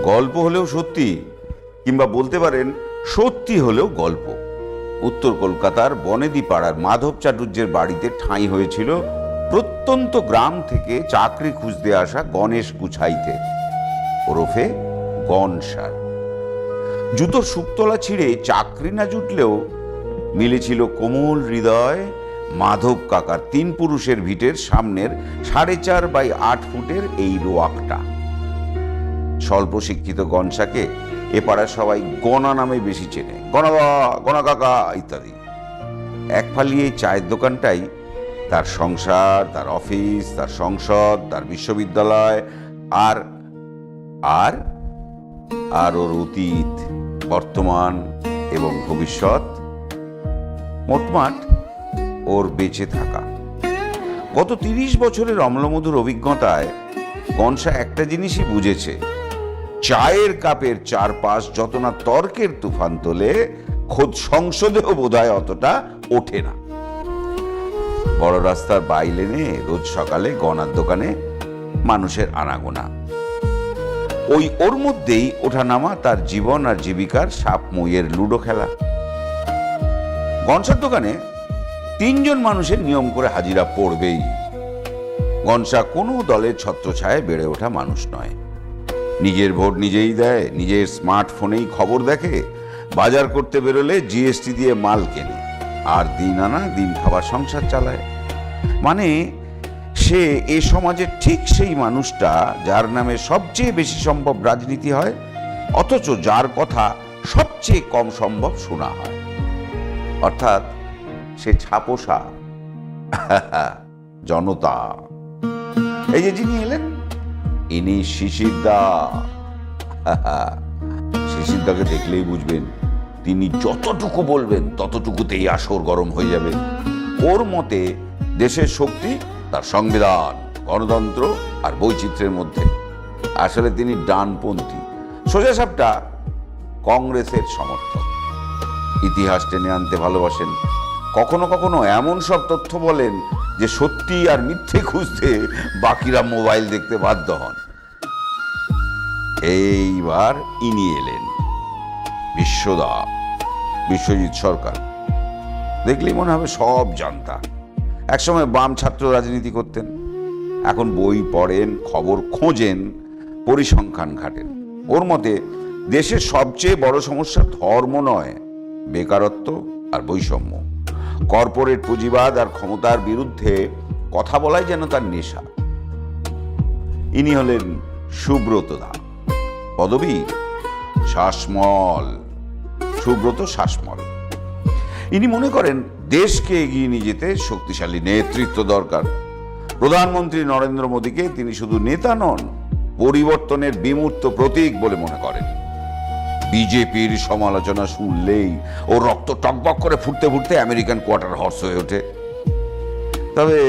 গল্প হলেও সত্যি, কিংবা বলতে পারেন সত্যি হলেও গল্প। উত্তর কলকাতার বনেদি পাড়ার মাধব চাটুর্যের বাড়িতে ঠাঁই হয়েছিল প্রত্যন্ত গ্রাম থেকে চাকরি খুঁজতে আসা গণেশ গুছাইতে, ওরফে গনসার। জুতোর সুপতলা ছিঁড়ে চাকরি না জুটলেও মিলেছিল কোমল হৃদয় মাধব কাকার 3 পুরুষের ভিটের সামনের 4.5 x 8 ফুটের এই রোয়াকটা। স্বল্প শিক্ষিত গনসাকে এ পাড়ার সবাই গণা নামে বেশি চেনে, গণা গণা কাকা ইত্যাদি। এক ফালিয়ে চায়ের দোকানটাই তার সংসার, তার অফিস, তার সংসদ, তার বিশ্ববিদ্যালয়, আর আর আর ওর অতীত, বর্তমান এবং ভবিষ্যৎ, মোটমাট ওর বেঁচে থাকা। গত 30 বছরের অম্লমধুর অভিজ্ঞতায় গনসা একটা জিনিসই বুঝেছে, চায়ের কাপের চারপাশ যত না তর্কের তুফান তোলে, খোদ সংসদেও বোধহয় অতটা ওঠে না। বড় রাস্তার বাইলেনে রোজ সকালে গনার দোকানে মানুষের আনাগোনা, ওই ওর মধ্যেই ওঠানামা তার জীবন আর জীবিকার সাপ মইয়ের লুডো খেলা। গনসার দোকানে 3 জন মানুষের নিয়ম করে হাজিরা পড়বেই। গনসা কোনো দলের ছত্রছায়ায় বেড়ে ওঠা মানুষ নয়। নিজের ভোট নিজেই দেয়, নিজের স্মার্টফোনেই খবর দেখে, বাজার করতে বেরোলে জিএসটি দিয়ে মাল কেনে, আর দিন আনা দিন খাবার সংসার চালায়। মানে সে এ সমাজের ঠিক সেই মানুষটা যার নামে সবচেয়ে বেশি সম্ভব রাজনীতি হয়, অথচ যার কথা সবচেয়ে কম সম্ভব শোনা হয়। অর্থাৎ সে ছাপোষা জনতা। এই যে যিনি এলেন, ইনি শিশিরদা। শিশিরদাকে দেখলেই বুঝবেন তিনি যতটুকু বলবেন ততটুকুতেই আসর গরম হয়ে যাবে। ওর মতে দেশের শক্তি তার সংবিধান, গণতন্ত্র আর বৈচিত্র্যের মধ্যে। আসলে তিনি ডানপন্থী, সোজাসাপটা কংগ্রেসের সমর্থক। ইতিহাস টেনে আনতে ভালোবাসেন, কখনো কখনো এমন সব তথ্য বলেন যে সত্যি আর মিথ্যে খুঁজতে বাকিরা মোবাইল দেখতে বাধ্য হন। এইবার ইনি এলেন, বিশ্বদা, বিশ্বজিৎ সরকার। দেখলেই মনে হবে সব জানতা। একসময় বাম ছাত্র রাজনীতি করতেন, এখন বই পড়েন, খবর খোঁজেন, পরিসংখ্যান ঘাটেন। ওর মতে দেশের সবচেয়ে বড় সমস্যা ধর্ম নয়, বেকারত্ব আর বৈষম্য। কর্পোরেট পুঁজিবাদ আর ক্ষমতার বিরুদ্ধে কথা বলাই যেন তার নেশা। ইনি হলেন সুব্রত দা, পদবী শাসমল, সুব্রত শাসমল। ইনি মনে করেন দেশকে এগিয়ে নিয়ে যেতে শক্তিশালী নেতৃত্ব দরকার। প্রধানমন্ত্রী নরেন্দ্র মোদীকে তিনি শুধু নেতা নন, পরিবর্তনের বিমূর্ত প্রতীক বলে মনে করেন। বিজেপির সমালোচনা শুনলেই ও রক্ত টকবক করে ফুটতে ফুটতে আমেরিকান কোয়ার্টার হর্স হয়ে ওঠে। তবে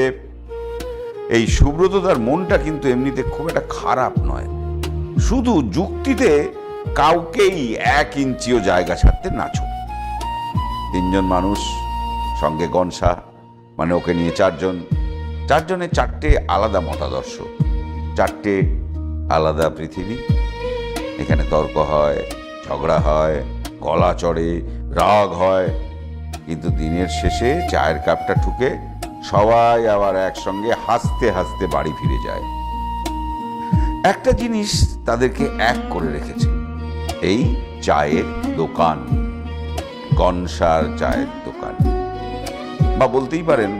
এই সুব্রতদার মনটা কিন্তু এমনিতে খুব একটা খারাপ নয়, শুধু যুক্তিতে কাউকেই 1 ইঞ্চিও জায়গা ছাড়তে না ছোট। 3 জন মানুষ, সঙ্গে গনসা, মানে ওকে নিয়ে 4 জন। 4 জনের 4টে আলাদা মতাদর্শ, 4টে আলাদা পৃথিবী। এখানে তর্ক হয়, ঝগড়া হয়, গলা চড়ে, রাগ হয়, কিন্তু দিনের শেষে চায়ের কাপটা ঠুকে সবাই আবার একসঙ্গে হাসতে হাসতে বাড়ি ফিরে যায়। একটা জিনিস তাদেরকে এক করে রেখেছে, এই চায়ের দোকান, গনসার চায়ের দোকান, বা বলতেই পারেন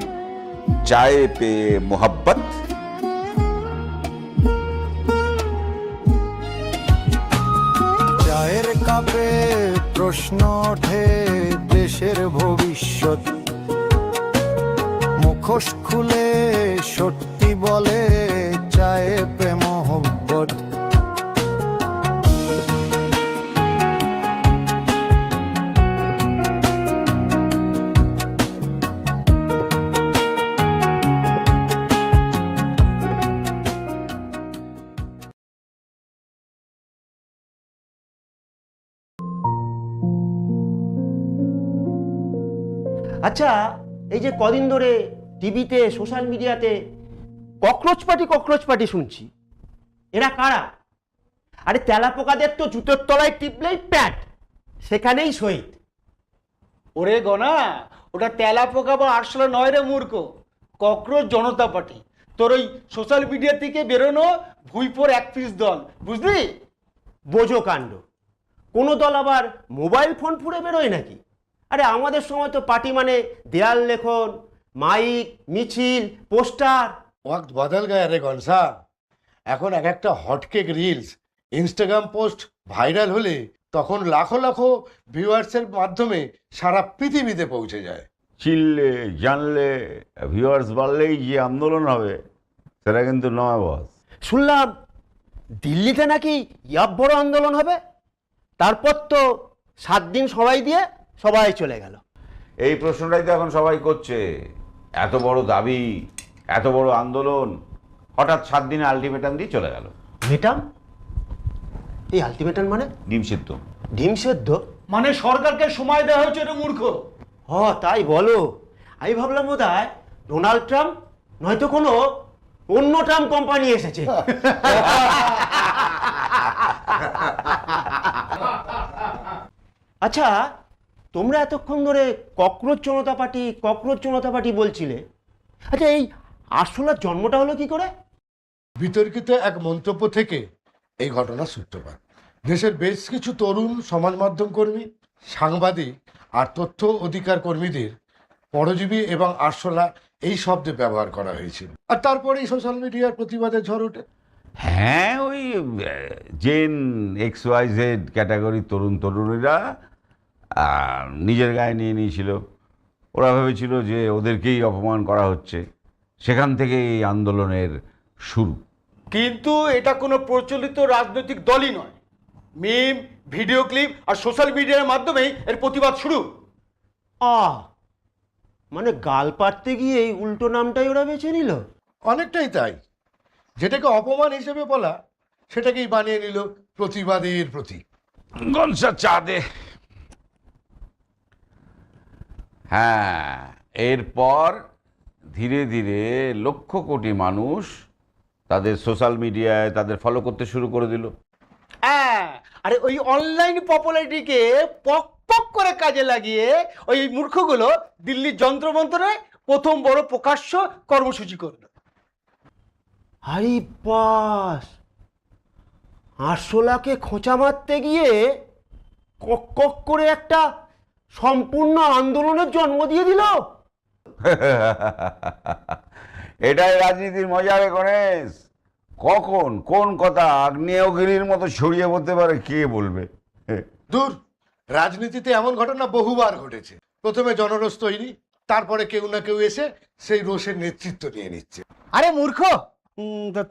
চায়ে পে মোহাব্বত। চায়ের কাপে প্রশ্ন ওঠে দেশের ভবিষ্যৎ, মুখোশ খুলে সত্যি বলে চায়ে পে মোহব্বত। আচ্ছা, এই যে কদিন ধরে টিভিতে, সোশ্যাল মিডিয়াতে ককরোচ পার্টি শুনছি, এরা কারা? আরে তেলাপোকাদের তো জুতোর তলায় টিপলেই প্যাট, সেখানেই শহীদ। ওরে গনা, ওটা তেলা পোকা বা আরশোলা নয় রে মূর্খ, ককরোচ জনতা পার্টি। তোর ওই সোশ্যাল মিডিয়া থেকে বেরোনো ভুইপোর এক পিস দল, বুঝলি? বোঝো কাণ্ড, কোনো দল আবার মোবাইল ফোন পুড়ে বেরোয় নাকি? আরে আমাদের সময় তো পার্টি মানে দেয়াল লেখন, মাইক, মিছিল, পোস্টার। वक्त बदल गया रे गनसा। এখন এক একটা hotcake reels Instagram post viral হলে তখন লাখো লাখো ভিউয়ার্সের মাধ্যমে সারা পৃথিবীতে পৌঁছে যায়। চিনলে জানলে ভিউয়ার্স বাড়লেই যে আন্দোলন হবে সেটা কিন্তু নয় বস। শুনলাম দিল্লিতে নাকি ইয়াব বড় আন্দোলন হবে, তারপর তো 7 দিন সবাই দিয়ে সবাই চলে গেল। এই প্রশ্নটাই তো এখন সবাই করছে, এত বড় দাবি, এত বড় আন্দোলন, হঠাৎ 7 দিনে আলটিমেটাম দিয়ে চলে গেল। মেটাম? এই আলটিমেটাম মানে? ডিম সিদ্ধ। ডিম সেদ্ধ? মানে সরকারকে সময় দেওয়া হয়েছে রে মূর্খ। তাই বলো। আমি ভাবলাম বোধহয় ডোনাল্ড ট্রাম্প নয়তো কোনো অন্য ট্রাম্প কোম্পানি এসেছে। আচ্ছা, তোমরা এতক্ষণ ধরে ককরোচ জনতা পার্টি বলছিলে। আচ্ছা, এই আরশোলার জন্মটা হলো কি করে? বিতর্কিত এক মন্তব্য থেকে এই ঘটনার সূত্রপাত। দেশের বেশ কিছু তরুণ সমাজ মাধ্যম কর্মী, সাংবাদিক আর তথ্য অধিকার কর্মীদের পরজীবী এবং আরশোলা এই শব্দে ব্যবহার করা হয়েছিল, আর তারপরেই সোশ্যাল মিডিয়ার প্রতিবাদের ঝড় ওঠে। হ্যাঁ, ওই জেন XYZ ক্যাটাগরির তরুণীরা নিজের গায়ে নিয়ে নিয়েছিল। ওরা ভেবেছিল যে ওদেরকেই অপমান করা হচ্ছে, সেখান থেকে এই আন্দোলনের শুরু। কিন্তু এটা কোনো প্রচলিত রাজনৈতিক দলই নয়। মিম, ভিডিও ক্লিপ আর সোশ্যাল মিডিয়ার মাধ্যমেই এর প্রতিবাদ শুরু। মানে গাল পাড়তে গিয়ে এই উল্টো নামটাই ওরা বেছে নিল। অনেকটাই তাই। যেটাকে অপমান হিসেবে বলা সেটাকেই বানিয়ে নিল প্রতিবাদের প্রতীক। গনসা চা দে। হ্যাঁ, এরপর ধীরে ধীরে লক্ষ কোটি মানুষ তাদের সোশ্যাল মিডিয়ায় তাদের ফলো করতে শুরু করে দিল। হ্যাঁ, আরে ওই অনলাইন পপুলারিটিকে পক পক করে কাজে লাগিয়ে ওই মূর্খগুলো দিল্লির যন্ত্রমন্ত্রে প্রথম বড় প্রকাশ্য কর্মসূচি করলো। আরে বাস, আরশোলাকে খোঁচা মারতে গিয়ে কক কক করে একটা সম্পূর্ণ আন্দোলনের জন্ম দিয়ে দিল। এটাই রাজনীতির মজা রে গণেশ। কখন কোন কথা আগ্নেয়গিরির মতো ছড়িয়ে পড়তে পারে কে বলবে। দূর, রাজনীতিতে এমন ঘটনা বহুবার ঘটেছে। প্রথমে জনরোষ তৈরি, তারপরে কেউ না কেউ এসে সেই রোষের নেতৃত্ব নিয়ে নিচ্ছে। আরে মূর্খ,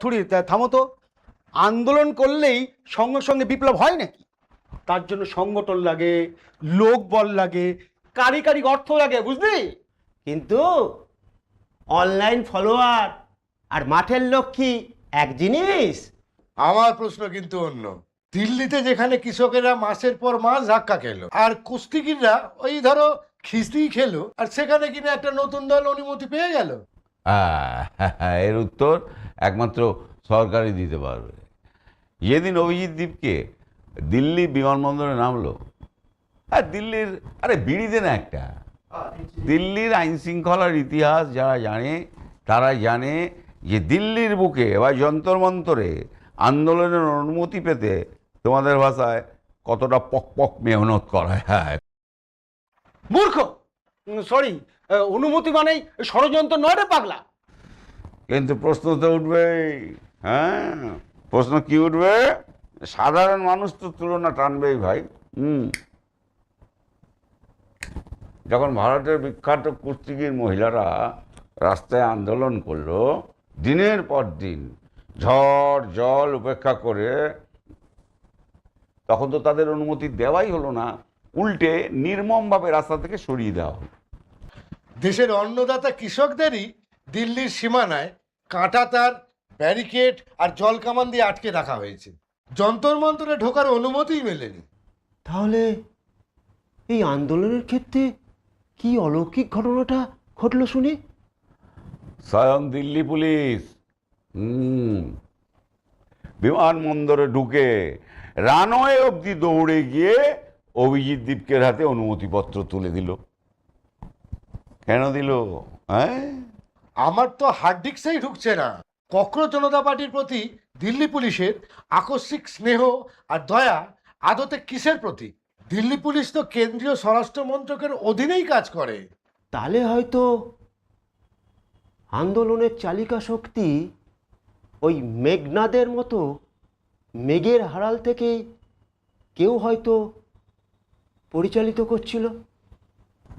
থুড়ি থামো তো। আন্দোলন করলেই সঙ্গে সঙ্গে বিপ্লব হয় নাকি? তার জন্য সংগঠন লাগে, লোক বল লাগে, কারিগরি অর্থ লাগে, বুঝলি? কিন্তু অনলাইন ফলোয়ার আর মাঠের লক্ষ্মী এক জিনিস। আমার প্রশ্ন কিন্তু অন্য। দিল্লিতে যেখানে কৃষকেরা মাসের পর মাস ধাক্কা খেলো আর কুস্তিগিররা ওই ধরো খিস্তি খেলো, আর সেখানে কিনা একটা নতুন দল অনুমতি পেয়ে গেল। এর উত্তর একমাত্র সরকারই দিতে পারবে। যেদিন অভিজিৎ দীপকে দিল্লি বিমানবন্দরে নামলো, আর দিল্লির বিড়ি দেন একটা, দিল্লির আইন শৃঙ্খলার ইতিহাস যারা জানে তারা জানে যে দিল্লির বুকে বা যন্তর মন্তরে আন্দোলনের অনুমতি পেতে তোমাদের ভাষায় কতটা পক পক মেহনত করা হয়। মূর্খ, সরি, অনুমতি মানেই ষড়যন্ত্র নয় রে পাগলা। কিন্তু প্রশ্ন তো উঠবেই। হ্যাঁ, প্রশ্ন কি উঠবে? সাধারণ মানুষ তো তুলনা টানবেই ভাই। যখন ভারতের বিখ্যাত কুস্তিগির মহিলারা রাস্তায় আন্দোলন করলো, দিনের পর দিন ঝড় জল উপেক্ষা করে, তখন তো তাদের অনুমতি দেওয়াই হলো না, উল্টে নির্মমভাবে রাস্তা থেকে সরিয়ে দেওয়া হলো। দেশের অন্নদাতা কৃষকদেরই দিল্লির সীমানায় কাঁটাতার, ব্যারিকেড আর জল কামান দিয়ে আটকে রাখা হয়েছে। যন্তর মন্তরে ঢোকার অনুমতিই মেলেনি। তাহলে এই আন্দোলনের ক্ষেত্রে কি অলৌকিক ঘটনাটা ঘটলো শুনি? স্বয়ং দিল্লি পুলিশ বিমানবন্দরে ঢুকে রানওয়ে অবধি দৌড়ে গিয়ে অভিজিৎ দীপকের হাতে অনুমতিপত্র তুলে দিল। কেন দিল? হ্যাঁ, আমার তো হার্ড ডিস্কেই ঢুকছে না ককরোচ জনতা পার্টির প্রতি দিল্লি পুলিশের আকস্মিক স্নেহ আর দয়া আদতে কিসের প্রতি? দিল্লি পুলিশ তো কেন্দ্রীয় স্বরাষ্ট্র মন্ত্রকের অধীনেই কাজ করে। তাহলে হয়তো আন্দোলনের চালিকা শক্তি ওই মেঘনাদের মতো মেঘের হারাল থেকে কেউ হয়তো পরিচালিত করছিল।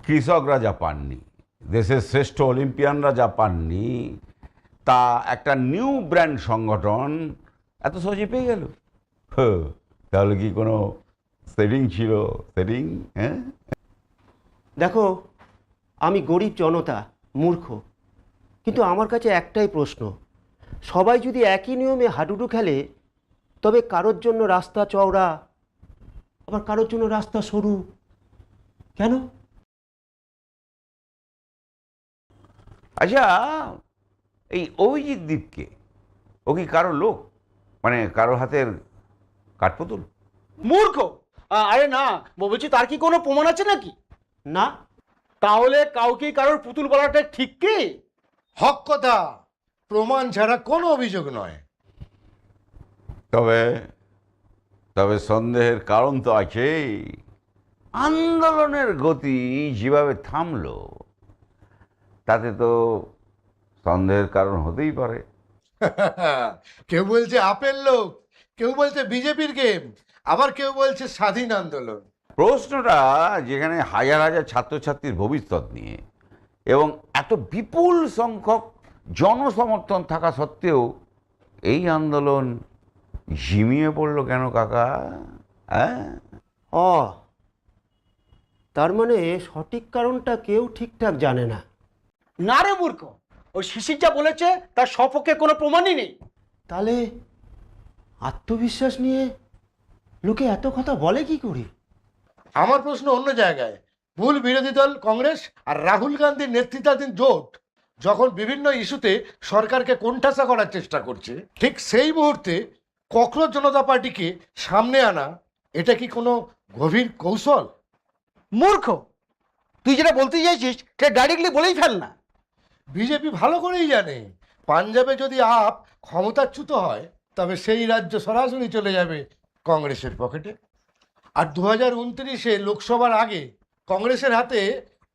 কৃষকরা যা পাননি, দেশের শ্রেষ্ঠ অলিম্পিয়ানরা যা পাননি, তা একটা নিউ ব্র্যান্ড সংগঠন এত সহজে পেয়ে গেল। তাহলে কি কোনো সেটিং ছিল? সেটিং? হ্যাঁ, দেখো, আমি গরিব জনতা, মূর্খ, কিন্তু আমার কাছে একটাই প্রশ্ন, সবাই যদি একই নিয়মে হাডুডু খেলে তবে কারোর জন্য রাস্তা চওড়া আবার কারোর জন্য রাস্তা সরু কেন? আচ্ছা, এই অভিজিৎ দীপকে, ও কি কারো লোক? মানে কারো হাতের কাঠপুতুল? মূর্খ! আরে না, বলছি তার কি কোনো প্রমাণ আছে নাকি? না। তাহলে কাউকে কারোর পুতুল বলাটা ঠিক কি? হক কথা, প্রমাণ ছাড়া কোনো অভিযোগ নয়। তবে তবে সন্দেহের কারণ তো আছেই। আন্দোলনের গতি যেভাবে থামলো, তাতে তো সন্দেহের কারণ হতেই পারে। কেউ বলছে আপেল লোক, কেউ বলছে বিজেপির গেম, আবার কেউ বলছে স্বাধীন আন্দোলন। প্রশ্নটা যেখানে হাজার হাজার ছাত্রছাত্রীর ভবিষ্যৎ নিয়ে এবং এত বিপুল সংখ্যক জনসমর্থন থাকা সত্ত্বেও এই আন্দোলন ঝিমিয়ে পড়ল কেন কাকা? হ্যাঁ, ও, তার মানে সঠিক কারণটা কেউ ঠিকঠাক জানে না। না রে মূর্খ, ওই শিশির যা বলেছে তার সপক্ষে কোনো প্রমাণই নেই। তাহলে আত্মবিশ্বাস নিয়ে লোকে এত কথা বলে কি করে? আমার প্রশ্ন অন্য জায়গায়। মূল বিরোধী দল কংগ্রেস আর রাহুল গান্ধীর নেতৃত্বাধীন জোট যখন বিভিন্ন ইস্যুতে সরকারকে কোণঠাসা করার চেষ্টা করছে, ঠিক সেই মুহূর্তে ককরোচ জনতা পার্টিকে সামনে আনা, এটা কি কোনো গভীর কৌশল? মূর্খ, তুই যেটা বলতে চাইছিস সেটা ডাইরেক্টলি বলেই ফেল না। বিজেপি ভালো করেই জানে পাঞ্জাবে যদি আপ ক্ষমতাচ্যুত হয় তবে সেই রাজ্য সরাসরি চলে যাবে কংগ্রেসের পকেটে। আর 2029-এ লোকসভার আগে কংগ্রেসের হাতে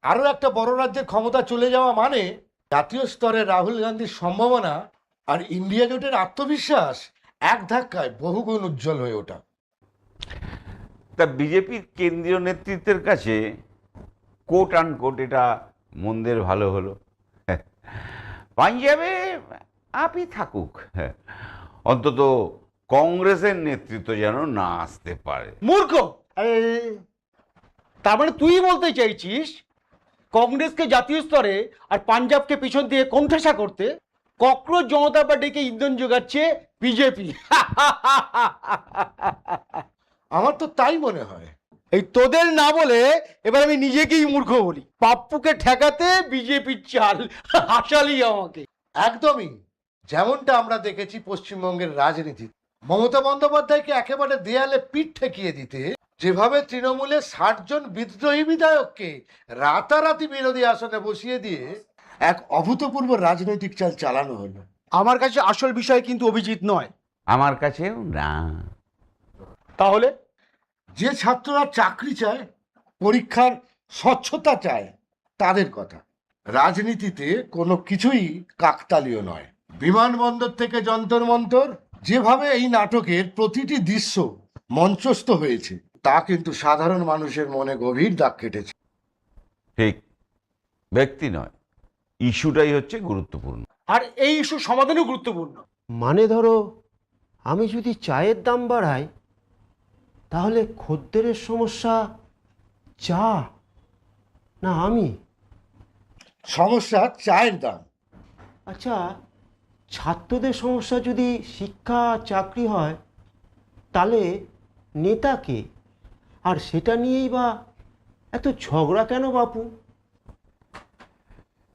আরও একটা বড় রাজ্যের ক্ষমতা চলে যাওয়া মানে জাতীয় স্তরে রাহুল গান্ধীর সম্ভাবনা আর ইন্ডিয়া জোটের আত্মবিশ্বাস এক ধাক্কায় বহুগুণ উজ্জ্বল হয়ে ওঠা। তা বিজেপির কেন্দ্রীয় নেতৃত্বের কাছে কোট আন কোট এটা মন্দের ভালো হলো। পাঞ্জাবে আপই থাকুক, অন্তত কংগ্রেসের নেতৃত্ব যেন না আসতে পারে। মূর্খ! তার মানে তুই বলতে চাইছিস কংগ্রেসকে জাতীয় স্তরে আর পাঞ্জাবকে পিছন দিয়ে কোণঠাসা করতে ককরোচ জনতা পার্টিকে ইন্ধন যোগাচ্ছে বিজেপি। আমার তো তাই মনে হয়। এই তোদের না বলে এবার আমি নিজেকেই মূর্খ বলি। পাপ্পুকে ঠেকাতে বিজেপির চাল, হাসালি আমাকে। একদমই, যেমনটা আমরা দেখেছি পশ্চিমবঙ্গের রাজনীতি। মমতা বন্দ্যোপাধ্যায়কে একেবারে দেয়ালে পিঠ ঠেকিয়ে দিতে যেভাবে তৃণমূলের 60 জন বিদ্রোহী বিধায়ককে রাতারাতি বিরোধী আসনে বসিয়ে দিয়ে এক অভূতপূর্ব রাজনৈতিক চাল চালানো হলো। আমার কাছে আসল বিষয় কিন্তু অভিজিৎ নয়। আমার কাছেও না। তাহলে যে ছাত্ররা চাকরি চায়, পরীক্ষার স্বচ্ছতা চায়, তাদের কথা। রাজনীতিতে কোনো কিছুই কাকতালীয় নয়। বিমানবন্দর থেকে যন্তর মন্তর, যেভাবে এই নাটকের প্রতিটি দৃশ্য মঞ্চস্থ হয়েছে তা কিন্তু সাধারণ মানুষের মনে গভীর দাগ কেটেছে। ঠিক, ব্যক্তি নয়, ইস্যুটাই হচ্ছে গুরুত্বপূর্ণ। আর এই ইস্যু সমাধানও গুরুত্বপূর্ণ। মানে ধরো, আমি যদি চায়ের দাম বাড়াই তাহলে খদ্দেরের সমস্যা চা না আমি? সমস্যা চায়ের দাম। আচ্ছা, ছাত্রদের সমস্যা যদি শিক্ষা চাকরি হয় তাহলে নেতাকে, আর সেটা নিয়েই বা এত ঝগড়া কেন বাপু?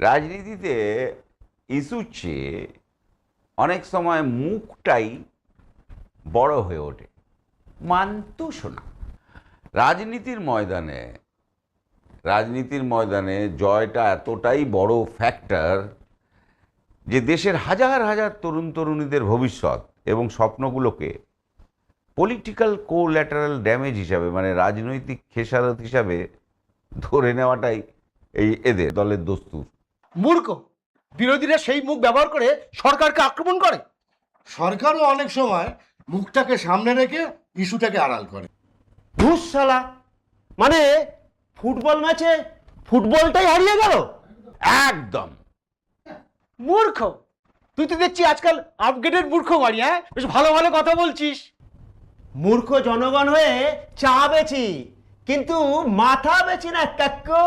রাজনীতিতে ইস্যুর চেয়ে অনেক সময় মুখটাই বড় হয়ে ওঠে। মানতো শোনা। রাজনীতির ময়দানে জয়টা এতটাই বড় ফ্যাক্টর যে দেশের হাজার হাজার তরুণ তরুণীদের ভবিষ্যৎ এবং স্বপ্নগুলোকে পলিটিক্যাল কোল্যাটারাল ড্যামেজ হিসাবে, মানে রাজনৈতিক খেসারত হিসাবে ধরে নেওয়াটাই এদের দলের দস্তুর। মূর্খ বিরোধীরা সেই মুখ ব্যবহার করে সরকারকে আক্রমণ করে। সরকারও অনেক সময় মুখটাকে সামনে রেখে ইস্যুটাকে আড়াল করে। ধুস শালা, মানে ফুটবল ম্যাচে ফুটবলটাই হারিয়ে গেল। একদম। মূর্খ, তুই তো দেখছি আজকাল আপগ্রেডেড মূর্খ মারি। হ্যাঁ, বেশ ভালো ভালো কথা বলছিস। মূর্খ জনগণ হয়ে চা বেচি, কিন্তু মাথা বেচি না কাকু।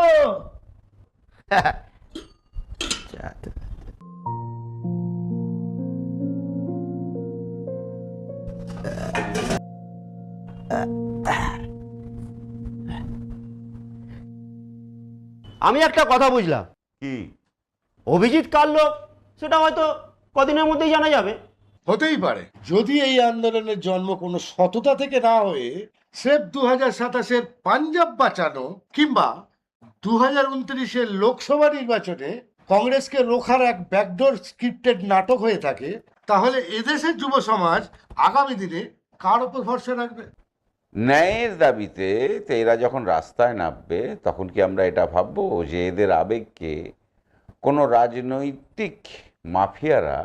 আমি একটা কথা বুঝলাম, কি? অভিজিৎ কার লোক সেটা হয়তো কদিনের মধ্যেই জানা যাবে। হতেই পারে, যদি এই আন্দোলনের জন্ম কোনো সততা থেকে না হয়ে স্রেফ 2027-এর পাঞ্জাব বাঁচানো কিংবা 2029-এর লোকসভা নির্বাচনে কংগ্রেসকে রোখার এক ব্যাকডোর স্ক্রিপ্টেড নাটক হয়ে থাকে, তাহলে এদেশের যুব সমাজ আগামী দিনে কার উপর ভরসা রাখবে? ন্যায়ের দাবিতে এরা যখন রাস্তায় নামবে, তখন কি আমরা এটা ভাববো যে এদের আবেগকে কোনো রাজনৈতিক মাফিয়ারা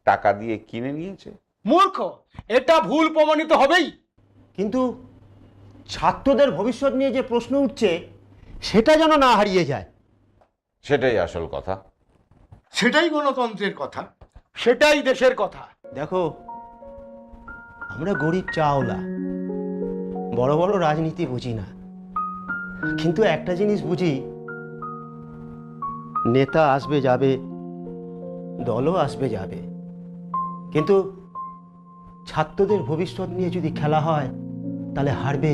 টাকা দিয়ে কিনে নিয়েছে? মূর্খ, এটা ভুল প্রমাণিত হবেই। কিন্তু ছাত্রদের ভবিষ্যৎ নিয়ে যে প্রশ্ন উঠছে সেটা যেন না হারিয়ে যায়। সেটাই আসল কথা। সেটাই গণতন্ত্রের কথা, সেটাই দেশের কথা। দেখো, আমরা গরিব চাওলা, বড় বড় রাজনীতি বুঝি না, কিন্তু একটা জিনিস বুঝি, নেতা আসবে যাবে, দলও আসবে যাবে, কিন্তু ছাত্রদের ভবিষ্যৎ নিয়ে যদি খেলা হয় তাহলে হারবে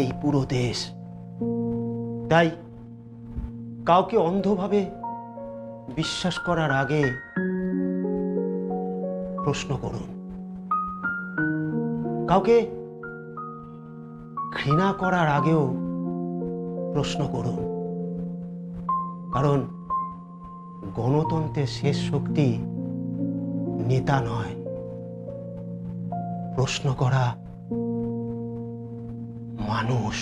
এই পুরো দেশ। তাই কাউকে অন্ধভাবে বিশ্বাস করার আগে প্রশ্ন করুন, কাউকে ঘৃণা করার আগেও প্রশ্ন করুন, কারণ গণতন্ত্রের শেষ শক্তি নেতা নয়, প্রশ্ন করা মানুষ।